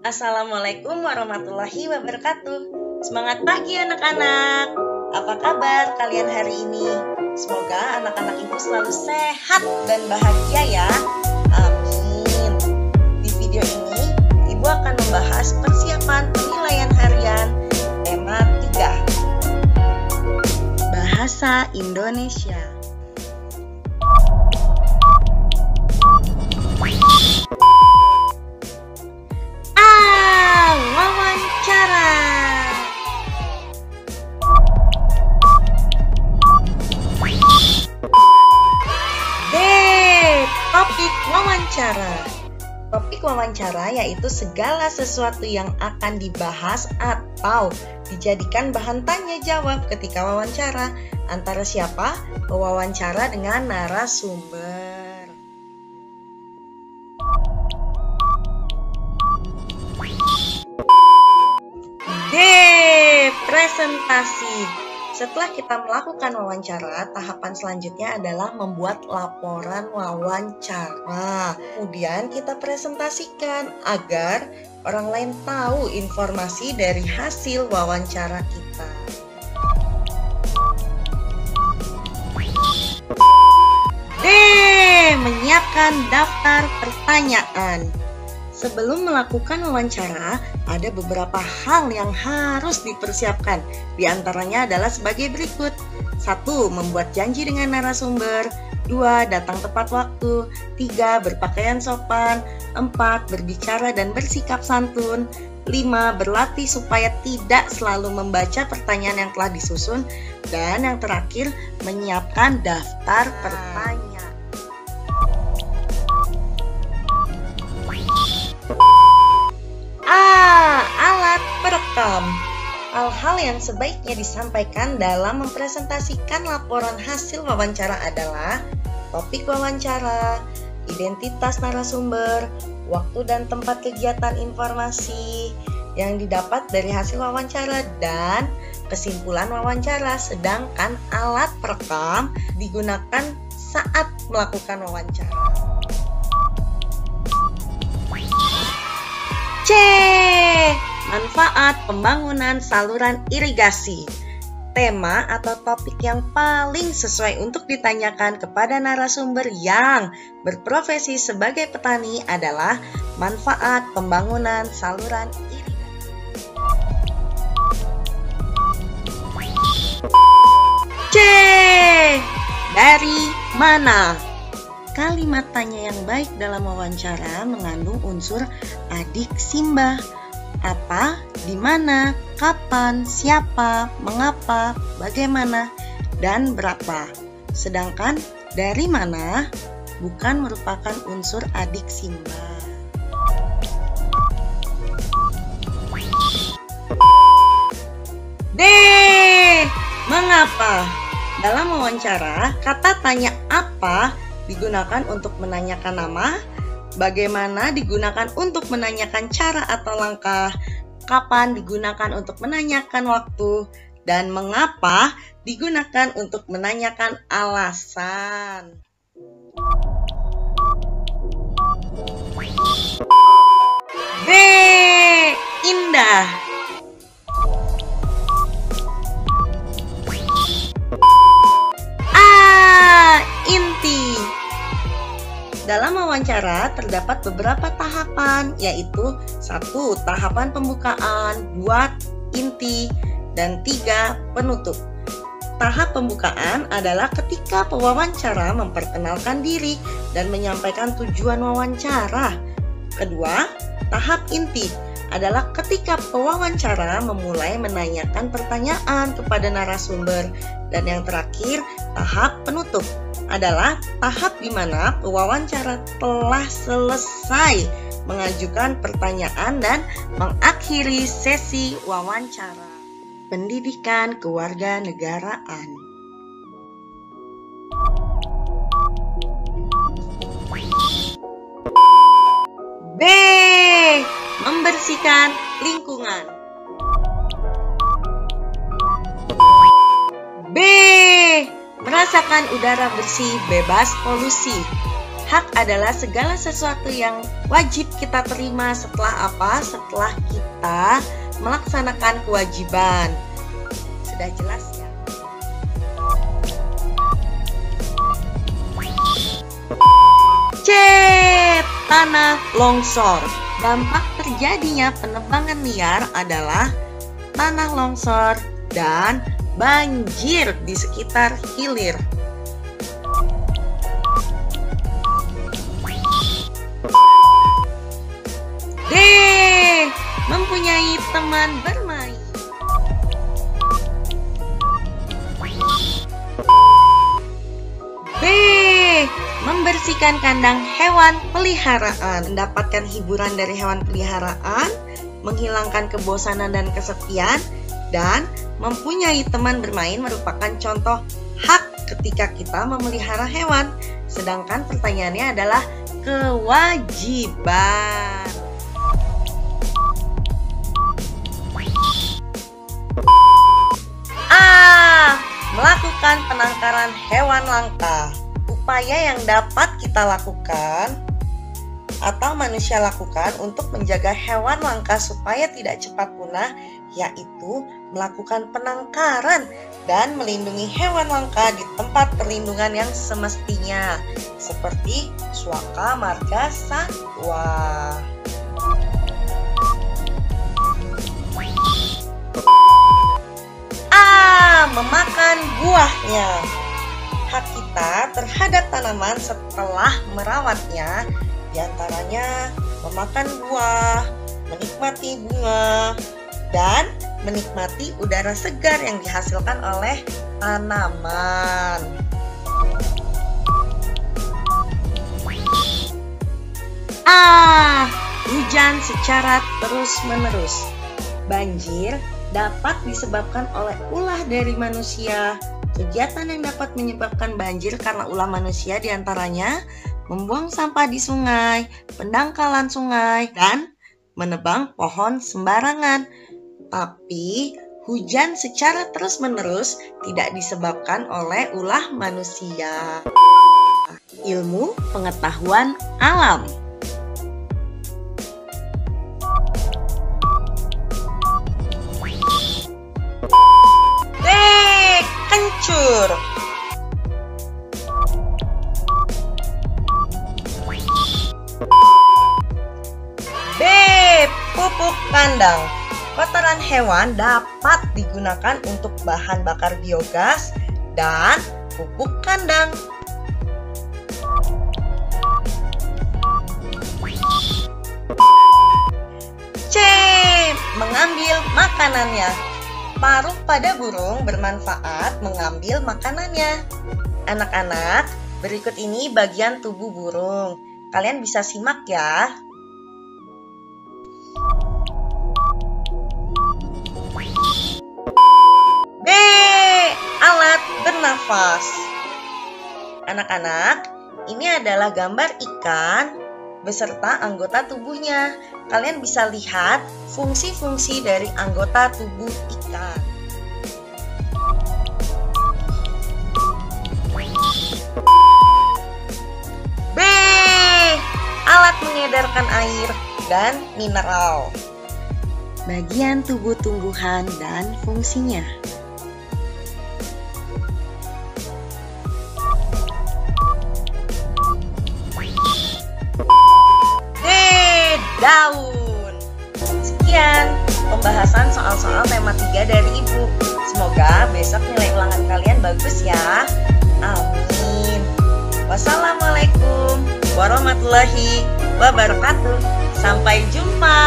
Assalamualaikum warahmatullahi wabarakatuh. Semangat pagi anak-anak. Apa kabar kalian hari ini? Semoga anak-anak ibu selalu sehat dan bahagia ya. Amin. Di video ini, ibu akan membahas persiapan penilaian harian tema 3. Bahasa Indonesia. Wawancara. B. Topik wawancara. Topik wawancara yaitu segala sesuatu yang akan dibahas atau dijadikan bahan tanya jawab ketika wawancara antara siapa? Pewawancara dengan narasumber. D. Presentasi. Setelah kita melakukan wawancara, tahapan selanjutnya adalah membuat laporan wawancara. Kemudian kita presentasikan agar orang lain tahu informasi dari hasil wawancara kita. D. Menyiapkan daftar pertanyaan. Sebelum melakukan wawancara, ada beberapa hal yang harus dipersiapkan. Di antaranya adalah sebagai berikut. 1. Membuat janji dengan narasumber. 2. Datang tepat waktu. 3. Berpakaian sopan. 4. Berbicara dan bersikap santun. 5. Berlatih supaya tidak selalu membaca pertanyaan yang telah disusun. Dan yang terakhir, menyiapkan daftar pertanyaan. Alat perekam. Hal-hal yang sebaiknya disampaikan dalam mempresentasikan laporan hasil wawancara adalah topik wawancara, identitas narasumber, waktu dan tempat kegiatan informasi yang didapat dari hasil wawancara, dan kesimpulan wawancara. Sedangkan alat perekam digunakan saat melakukan wawancara. C. Manfaat pembangunan saluran irigasi. Tema atau topik yang paling sesuai untuk ditanyakan kepada narasumber yang berprofesi sebagai petani adalah manfaat pembangunan saluran irigasi. C. Dari mana? Kalimat tanya yang baik dalam wawancara mengandung unsur adik simbah. Apa, di mana, kapan, siapa, mengapa, bagaimana, dan berapa. Sedangkan dari mana bukan merupakan unsur adik simbah. D. Mengapa? Dalam wawancara, kata tanya apa digunakan untuk menanyakan nama, bagaimana digunakan untuk menanyakan cara atau langkah, kapan digunakan untuk menanyakan waktu, dan mengapa digunakan untuk menanyakan alasan. B. Indah. Inti. Dalam wawancara terdapat beberapa tahapan, yaitu 1. Tahapan pembukaan, 2. Inti, dan 3. Penutup. Tahap pembukaan adalah ketika pewawancara memperkenalkan diri dan menyampaikan tujuan wawancara. Kedua, tahap inti adalah ketika pewawancara memulai menanyakan pertanyaan kepada narasumber. Dan yang terakhir, tahap penutup adalah tahap di mana pewawancara telah selesai mengajukan pertanyaan dan mengakhiri sesi wawancara. Pendidikan kewarganegaraan. B. Membersihkan lingkungan. B. Merasakan udara bersih bebas polusi. Hak adalah segala sesuatu yang wajib kita terima setelah apa? Setelah kita melaksanakan kewajiban. Sudah jelas ya? C. Tanah longsor. Dampak terjadinya penebangan liar adalah tanah longsor dan banjir di sekitar hilir. D. Mempunyai teman bermain. B. Membersihkan kandang hewan peliharaan. Mendapatkan hiburan dari hewan peliharaan, menghilangkan kebosanan dan kesepian, dan mempunyai teman bermain merupakan contoh hak ketika kita memelihara hewan. Sedangkan pertanyaannya adalah kewajiban. A. Melakukan penangkaran hewan langka. Upaya yang dapat kita lakukan atau manusia lakukan untuk menjaga hewan langka supaya tidak cepat punah, yaitu melakukan penangkaran dan melindungi hewan langka di tempat perlindungan yang semestinya, seperti suaka marga satwa. A. Memakan buahnya. Hak kita terhadap tanaman setelah merawatnya diantaranya memakan buah, menikmati bunga, dan menikmati udara segar yang dihasilkan oleh tanaman. A. Hujan secara terus-menerus. Banjir dapat disebabkan oleh ulah dari manusia. Kegiatan yang dapat menyebabkan banjir karena ulah manusia diantaranya membuang sampah di sungai, pendangkalan sungai, dan menebang pohon sembarangan. Tapi hujan secara terus-menerus tidak disebabkan oleh ulah manusia. Ilmu pengetahuan alam. B. Kencur. B. Pupuk kandang. Kotoran hewan dapat digunakan untuk bahan bakar biogas dan pupuk kandang. C. Mengambil makanannya. Paruh pada burung bermanfaat mengambil makanannya. Anak-anak, berikut ini bagian tubuh burung. Kalian bisa simak ya. B. Alat bernafas. Anak-anak, ini adalah gambar ikan beserta anggota tubuhnya. Kalian bisa lihat fungsi-fungsi dari anggota tubuh ikan. B. Alat mengedarkan air dan mineral. Bagian tubuh tumbuhan dan fungsinya. Daun. Sekian pembahasan soal-soal tema 3 dari Ibu. Semoga besok nilai ulangan kalian bagus ya. Amin. Wassalamualaikum warahmatullahi wabarakatuh. Sampai jumpa.